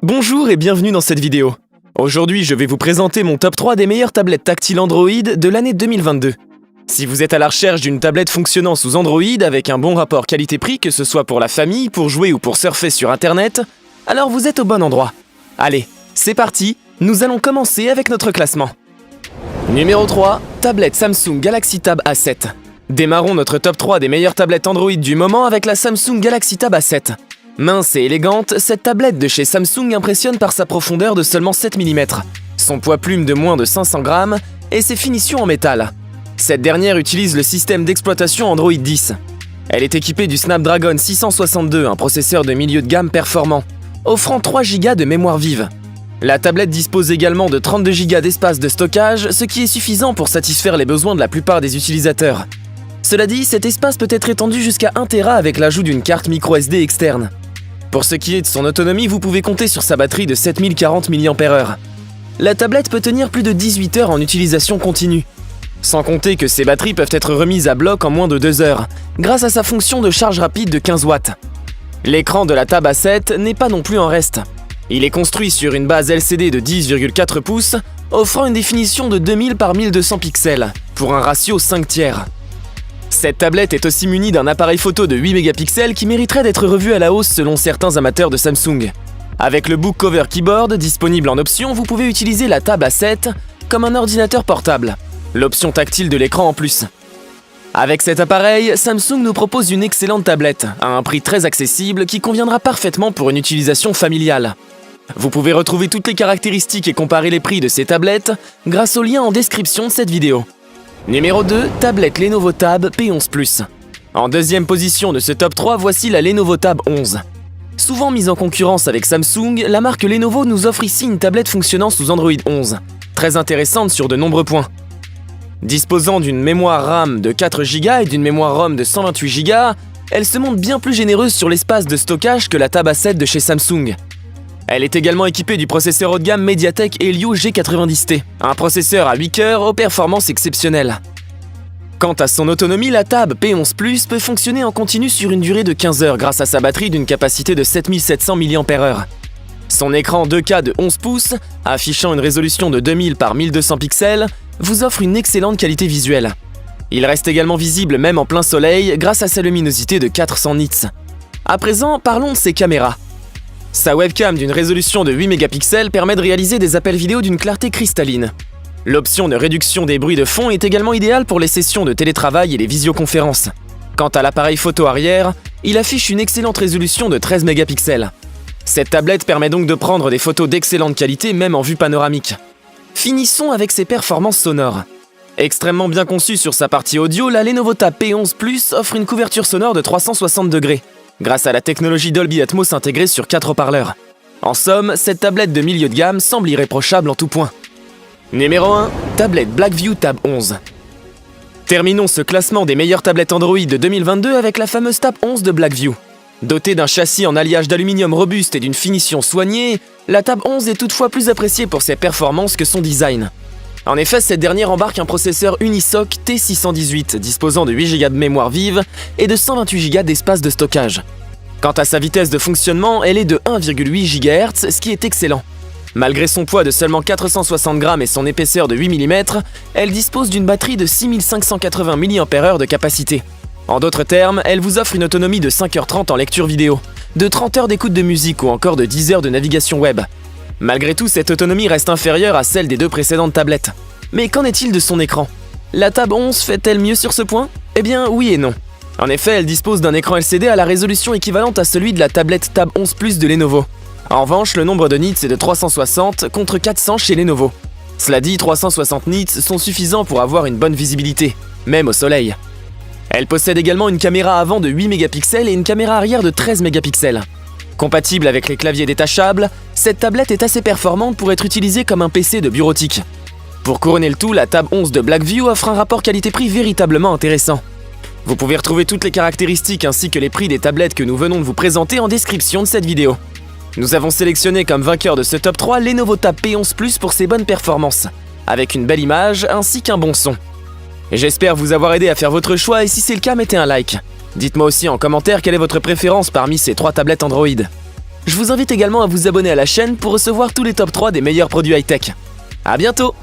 Bonjour et bienvenue dans cette vidéo. Aujourd'hui, je vais vous présenter mon top 3 des meilleures tablettes tactiles Android de l'année 2022. Si vous êtes à la recherche d'une tablette fonctionnant sous Android avec un bon rapport qualité-prix, que ce soit pour la famille, pour jouer ou pour surfer sur internet, alors vous êtes au bon endroit. Allez, c'est parti, nous allons commencer avec notre classement. Numéro 3, tablette Samsung Galaxy Tab A7. Démarrons notre top 3 des meilleures tablettes Android du moment avec la Samsung Galaxy Tab A7. Mince et élégante, cette tablette de chez Samsung impressionne par sa profondeur de seulement 7 mm, son poids plume de moins de 500 grammes et ses finitions en métal. Cette dernière utilise le système d'exploitation Android 10. Elle est équipée du Snapdragon 662, un processeur de milieu de gamme performant, offrant 3 Go de mémoire vive. La tablette dispose également de 32 Go d'espace de stockage, ce qui est suffisant pour satisfaire les besoins de la plupart des utilisateurs. Cela dit, cet espace peut être étendu jusqu'à 1 Tera avec l'ajout d'une carte micro-SD externe. Pour ce qui est de son autonomie, vous pouvez compter sur sa batterie de 7040 mAh. La tablette peut tenir plus de 18 heures en utilisation continue. Sans compter que ces batteries peuvent être remises à bloc en moins de 2 heures, grâce à sa fonction de charge rapide de 15 watts. L'écran de la Tab A7 n'est pas non plus en reste. Il est construit sur une base LCD de 10,4 pouces, offrant une définition de 2000 par 1200 pixels, pour un ratio 5/3. Cette tablette est aussi munie d'un appareil photo de 8 mégapixels qui mériterait d'être revu à la hausse selon certains amateurs de Samsung. Avec le Book Cover Keyboard disponible en option, vous pouvez utiliser la Tab A7 comme un ordinateur portable, l'option tactile de l'écran en plus. Avec cet appareil, Samsung nous propose une excellente tablette, à un prix très accessible qui conviendra parfaitement pour une utilisation familiale. Vous pouvez retrouver toutes les caractéristiques et comparer les prix de ces tablettes grâce au lien en description de cette vidéo. Numéro 2, tablette Lenovo Tab P11 Plus. En deuxième position de ce top 3, voici la Lenovo Tab 11. Souvent mise en concurrence avec Samsung, la marque Lenovo nous offre ici une tablette fonctionnant sous Android 11, très intéressante sur de nombreux points. Disposant d'une mémoire RAM de 4 Go et d'une mémoire ROM de 128 Go, elle se montre bien plus généreuse sur l'espace de stockage que la Tab A7 de chez Samsung. Elle est également équipée du processeur haut de gamme Mediatek Helio G90T, un processeur à 8 cœurs aux performances exceptionnelles. Quant à son autonomie, la Tab P11 Plus peut fonctionner en continu sur une durée de 15 heures grâce à sa batterie d'une capacité de 7700 mAh. Son écran 2K de 11 pouces, affichant une résolution de 2000 par 1200 pixels, vous offre une excellente qualité visuelle. Il reste également visible même en plein soleil grâce à sa luminosité de 400 nits. À présent, parlons de ses caméras. Sa webcam d'une résolution de 8 mégapixels permet de réaliser des appels vidéo d'une clarté cristalline. L'option de réduction des bruits de fond est également idéale pour les sessions de télétravail et les visioconférences. Quant à l'appareil photo arrière, il affiche une excellente résolution de 13 mégapixels. Cette tablette permet donc de prendre des photos d'excellente qualité même en vue panoramique. Finissons avec ses performances sonores. Extrêmement bien conçue sur sa partie audio, la Lenovo Tab P11 Plus offre une couverture sonore de 360 degrés. Grâce à la technologie Dolby Atmos intégrée sur 4 haut-parleurs. En somme, cette tablette de milieu de gamme semble irréprochable en tout point. Numéro 1, tablette Blackview Tab 11. Terminons ce classement des meilleures tablettes Android de 2022 avec la fameuse Tab 11 de Blackview. Dotée d'un châssis en alliage d'aluminium robuste et d'une finition soignée, la Tab 11 est toutefois plus appréciée pour ses performances que son design. En effet, cette dernière embarque un processeur Unisoc T618 disposant de 8 Go de mémoire vive et de 128 Go d'espace de stockage. Quant à sa vitesse de fonctionnement, elle est de 1,8 GHz, ce qui est excellent. Malgré son poids de seulement 460 grammes et son épaisseur de 8 mm, elle dispose d'une batterie de 6580 mAh de capacité. En d'autres termes, elle vous offre une autonomie de 5h30 en lecture vidéo, de 30 heures d'écoute de musique ou encore de 10 heures de navigation web. Malgré tout, cette autonomie reste inférieure à celle des deux précédentes tablettes. Mais qu'en est-il de son écran? La Tab 11 fait-elle mieux sur ce point? Eh bien oui et non. En effet, elle dispose d'un écran LCD à la résolution équivalente à celui de la tablette Tab 11 Plus de Lenovo. En revanche, le nombre de nits est de 360 contre 400 chez Lenovo. Cela dit, 360 nits sont suffisants pour avoir une bonne visibilité, même au soleil. Elle possède également une caméra avant de 8 mégapixels et une caméra arrière de 13 mégapixels. Compatible avec les claviers détachables, cette tablette est assez performante pour être utilisée comme un PC de bureautique. Pour couronner le tout, la Tab 11 de Blackview offre un rapport qualité-prix véritablement intéressant. Vous pouvez retrouver toutes les caractéristiques ainsi que les prix des tablettes que nous venons de vous présenter en description de cette vidéo. Nous avons sélectionné comme vainqueur de ce top 3 Lenovo Tab P11 Plus pour ses bonnes performances, avec une belle image ainsi qu'un bon son. J'espère vous avoir aidé à faire votre choix et si c'est le cas, mettez un like. Dites-moi aussi en commentaire quelle est votre préférence parmi ces 3 tablettes Android. Je vous invite également à vous abonner à la chaîne pour recevoir tous les top 3 des meilleurs produits high-tech. À bientôt!